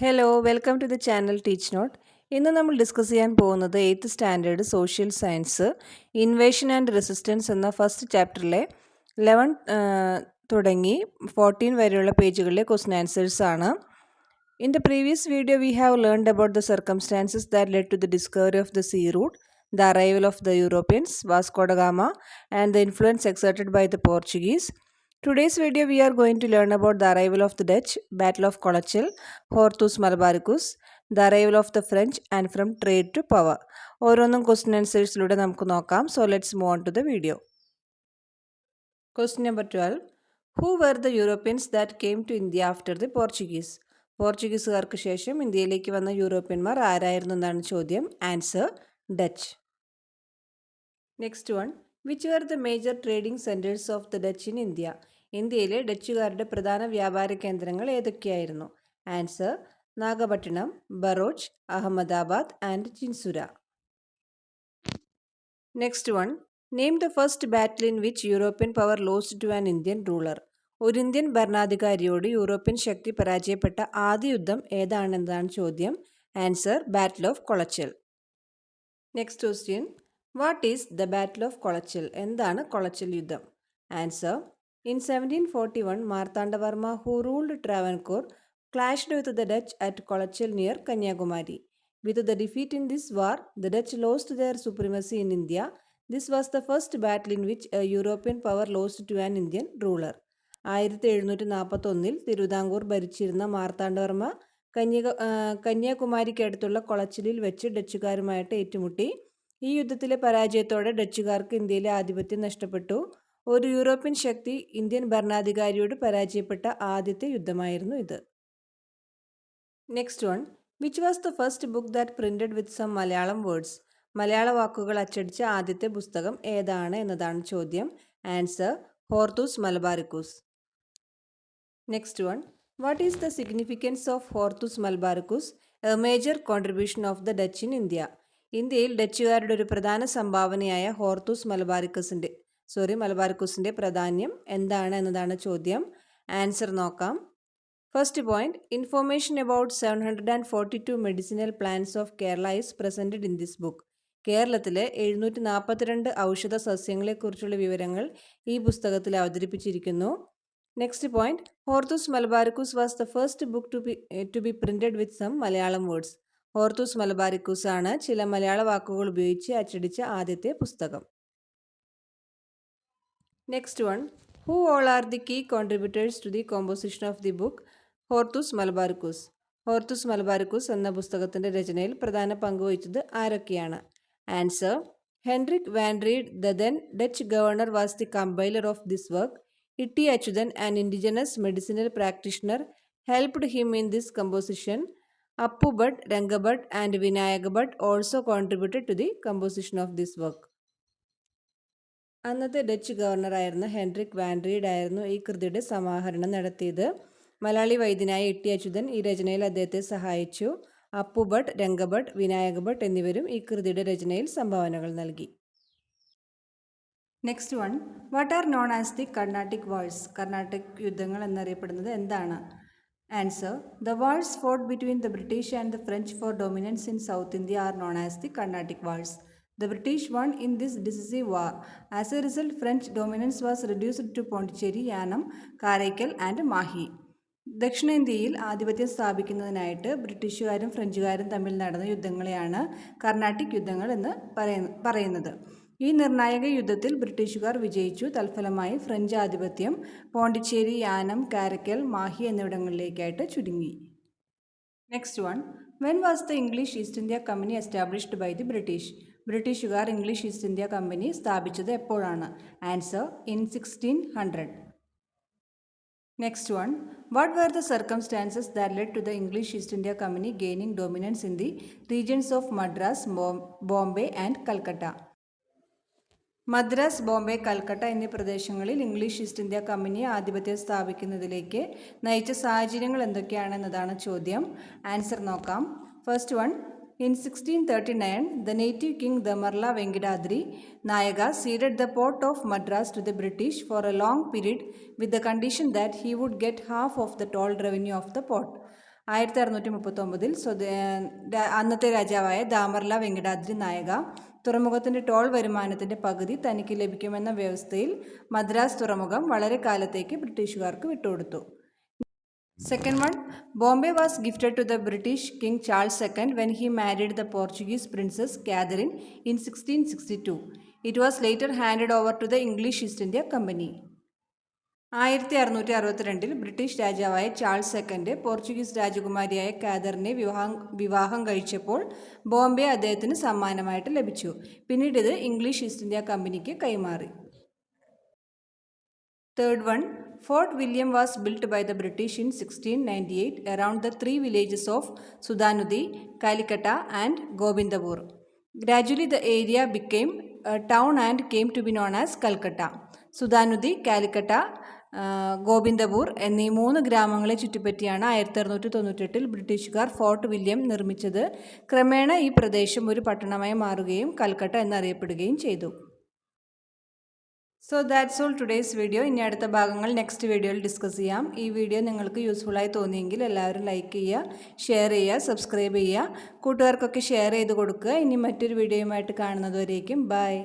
Hello welcome to the channel teach note. ഇന്ന് നമ്മൾ discuss ചെയ്യാൻ പോകുന്നത് 8th standard social science invasion and resistance എന്ന ഫസ്റ്റ് ചാപ്റ്ററിലെ 11 തുടങ്ങി 14 വരെയുള്ള പേജുകളിലെ ക്വസ്റ്റ്യൻ ആൻസേഴ്സ് ആണ്. In the previous video we have learned about the circumstances that led to the discovery of the sea route, the arrival of the Europeans, Vasco da Gama, and the influence exerted by the Portuguese. Today's video we are going to learn about the arrival of the Dutch, Battle of Colachel, Hortus Malabaricus, the arrival of the French, and from trade to power. ഓരോന്നും question ആൻസേഴ്സിലൂടെ നമുക്ക് നോക്കാം. So let's move on to the video. Question number 12. Who were the Europeans that came to India after the Portuguese? പോർച്ചുഗീസുകാർക്ക് ശേഷം ഇന്ത്യയിലേക്ക് വന്ന യൂറോപ്യന്മാർ ആരായിരുന്നു എന്നാണ് ചോദ്യം. Answer Dutch. Next one. Which were the major trading centres of the Dutch in India? ഇന്ത്യയിലെ ഡച്ചുകാരുടെ പ്രധാന വ്യാപാര കേന്ദ്രങ്ങൾ ഏതൊക്കെയായിരുന്നു? Answer Nagapattinam, Broach, Ahmedabad and Chinsura. Next one. Name the first battle in which European power lost to an Indian ruler. ഒരു Indian ഭരണാധികാരിയോട് European ശക്തി പരാജയപ്പെട്ട ആദ്യ യുദ്ധം ഏതാണെന്നതാണ് ചോദ്യം. Answer battle of Colachel. Next question. What is the battle of Colachel? എന്താണ് കൊളച്ചൽ യുദ്ധം? Answer. In 1741 Marthanda Varma who ruled Travancore clashed with the Dutch at Kolachal near Kanyakumari. With the defeat in this war, the Dutch lost their supremacy in India. This was the first battle in which a European power lost to an Indian ruler. 1741 Thiruvithamkoor ഭരിച്ചിരുന്ന മാർത്താണ്ഡവർമ്മ കന്യാകുമാരിക്കടുത്തുള്ള കൊളച്ചിലിൽ വെച്ച് ഡച്ചുകാരുമായിട്ട് ഏറ്റുമുട്ടി. ഈ യുദ്ധത്തിലെ പരാജയത്തോടെ ഡച്ചുകാർക്ക് ഇന്ത്യയിലെ ആധിപത്യം നഷ്ടപ്പെട്ടു. ഒരു European ശക്തി Indian ഭരണാധികാരിയോട് പരാജയപ്പെട്ട ആദ്യത്തെ യുദ്ധമായിരുന്നു ഇത്. Next one. Which was the first book that printed with some Malayalam words? Malayala വാക്കുകൾ അച്ചടിച്ച ആദ്യത്തെ പുസ്തകം ഏതാണ് എന്നതാണ് ചോദ്യം. Answer Hortus Malabaricus. Next one. What is the significance of Hortus Malabaricus, a major contribution of the Dutch in India? ഇന്ത്യയിൽ ഡച്ചുകാരുടെ ഒരു പ്രധാന സംഭാവനയായ ഹോർത്തൂസ് മലബാറിക്കൂസിൻ്റെ പ്രാധാന്യം എന്താണ് എന്നതാണ് ചോദ്യം. ആൻസർ നോക്കാം. First point. Information about 742 medicinal plants of Kerala is presented in this book. കേരളത്തിലെ 742 ഔഷധ സസ്യങ്ങളെക്കുറിച്ചുള്ള വിവരങ്ങൾ ഈ പുസ്തകത്തിൽ അവതരിപ്പിച്ചിരിക്കുന്നു. Next point. Hortus Malabaricus was the first book to be printed with some Malayalam words. Hortus Malabaricus ആണ് ചില മലയാള വാക്കുകൾ ഉപയോഗിച്ച് അച്ചടിച്ച ആദ്യത്തെ പുസ്തകം. Next one. Who all are the key contributors to the composition of the book Hortus Malabaricus? Hortus Malabaricus എന്ന പുസ്തകത്തിൻ്റെ രചനയിൽ പ്രധാന പങ്കുവഹിച്ചത് ആരൊക്കെയാണ്? Answer. Hendrik van Rheede, the then Dutch governor, was the compiler of this work. E T. Achyuthan, an indigenous medicinal practitioner, helped him in this composition. Appu Bhatt, Ranga Bhatt and Vinayaka Bhatt also contributed to the composition of this work. അന്നത്തെ Dutch ഗവർണറായിരുന്ന Henrique van read ആയിരുന്നു ഈ കൃതിയുടെ സമാഹരണം നടത്തിയത്. മലയാളി വൈദ്യനായ ഇ.ടി. അച്യുതൻ ഈ രചനയിൽ അദ്ദേഹത്തെ സഹായിച്ചു. അപ്പു ഭട്ട്, രംഗഭട്ട്, വിനായക ഭട്ട് എന്നിവരും ഈ കൃതിയുടെ രചനയിൽ സംഭാവനകൾ നൽകി. Next one. What are known as the Carnatic wars? Carnatic യുദ്ധങ്ങൾ എന്നറിയപ്പെടുന്നത് എന്താണ്? Answer. The wars fought between the British and the French for dominance in south India are known as the Carnatic wars. The British won in this decisive war. As a result, French dominance was reduced to Pondicherry, Yanam, Karaikal and Mahi. ദക്ഷിണേന്ത്യയിൽ ആധിപത്യം സ്ഥാപിക്കുന്നതിനായിട്ട് ബ്രിട്ടീഷുകാരും ഫ്രഞ്ചുകാരും തമ്മിൽ നടന്ന യുദ്ധങ്ങളെയാണ് കർണാട്ടിക് യുദ്ധങ്ങൾ എന്ന് പറയുന്നത്. ഈ നിർണായക യുദ്ധത്തിൽ ബ്രിട്ടീഷുകാർ വിജയിച്ചു. തൽഫലമായി ഫ്രഞ്ച് ആധിപത്യം പോണ്ടിച്ചേരി, യാനം, കാരക്കൽ, മാഹി എന്നിവിടങ്ങളിലേക്കായിട്ട് ചുരുങ്ങി. Next one. When was the English East India company established by the British? ബ്രിട്ടീഷുകാർ ഇംഗ്ലീഷ് ഈസ്റ്റ് ഇന്ത്യ കമ്പനി സ്ഥാപിച്ചത് എപ്പോഴാണ്? Answer. In 1600. Next one. What were the circumstances that led to the English East India Company gaining dominance in the regions of Madras, Bombay and Calcutta? Madras, Bombay, Calcutta എന്നീ പ്രദേശങ്ങളിൽ English East India company ആധിപത്യം സ്ഥാപിക്കുന്നതിലേക്ക് നയിച്ച സാഹചര്യങ്ങൾ എന്തൊക്കെയാണെന്നതാണ് ചോദ്യം. Answer നോക്കാം. First one. In 1639, the native king Damarla Venkatadri Nayaka ceded the port of Madras to the British for a long period with the condition that he would get half of the toll revenue of the port. 1639 അന്നത്തെ രാജാവായ ദാമർല വെങ്കടാദ്രി നായക തുറമുഖത്തിൻ്റെ toll വരുമാനത്തിൻ്റെ പകുതി തനിക്ക് ലഭിക്കുമെന്ന വ്യവസ്ഥയിൽ മദ്രാസ് തുറമുഖം വളരെ കാലത്തേക്ക് ബ്രിട്ടീഷുകാർക്ക് വിട്ടുകൊടുത്തു. Second one, Bombay was gifted to the British King Charles II when he married the Portuguese Princess Catherine in 1662. It was later handed over to the English East India Company. 1662 British രാജാവായ Charles second Portuguese രാജകുമാരിയായ കാതറിനെ വിവാഹം കഴിച്ചപ്പോൾ ബോംബെ അദ്ദേഹത്തിന് സമ്മാനമായിട്ട് ലഭിച്ചു. പിന്നീട് ഇത് English East India കമ്പനിക്ക് കൈമാറി. Third one, Fort William was built by the British in 1698 around the three villages of Sudhanudi, Kalikata and Gobindapur. Gradually the area became a town and came to be known as Calcutta. സുധാനുദി, Calicut, ഗോവിന്ദപൂർ എന്നീ 3 ഗ്രാമങ്ങളെ ചുറ്റിപ്പറ്റിയാണ് 1698 ബ്രിട്ടീഷുകാർ fort William നിർമ്മിച്ചത്. ക്രമേണ ഈ പ്രദേശം ഒരു പട്ടണമായി മാറുകയും കൽക്കട്ട എന്നറിയപ്പെടുകയും ചെയ്തു. So that's all today's video. ഇനി അടുത്ത ഭാഗങ്ങൾ നെക്സ്റ്റ് വീഡിയോയിൽ ഡിസ്കസ് ചെയ്യാം. ഈ വീഡിയോ നിങ്ങൾക്ക് യൂസ്ഫുള്ളായി തോന്നിയെങ്കിൽ എല്ലാവരും ലൈക്ക് ചെയ്യുക, ഷെയർ ചെയ്യുക, സബ്സ്ക്രൈബ് ചെയ്യുക, കൂട്ടുകാർക്കൊക്കെ ഷെയർ ചെയ്ത് കൊടുക്കുക. ഇനി മറ്റൊരു വീഡിയോയുമായിട്ട് കാണുന്നതുവരേക്കും ബൈ.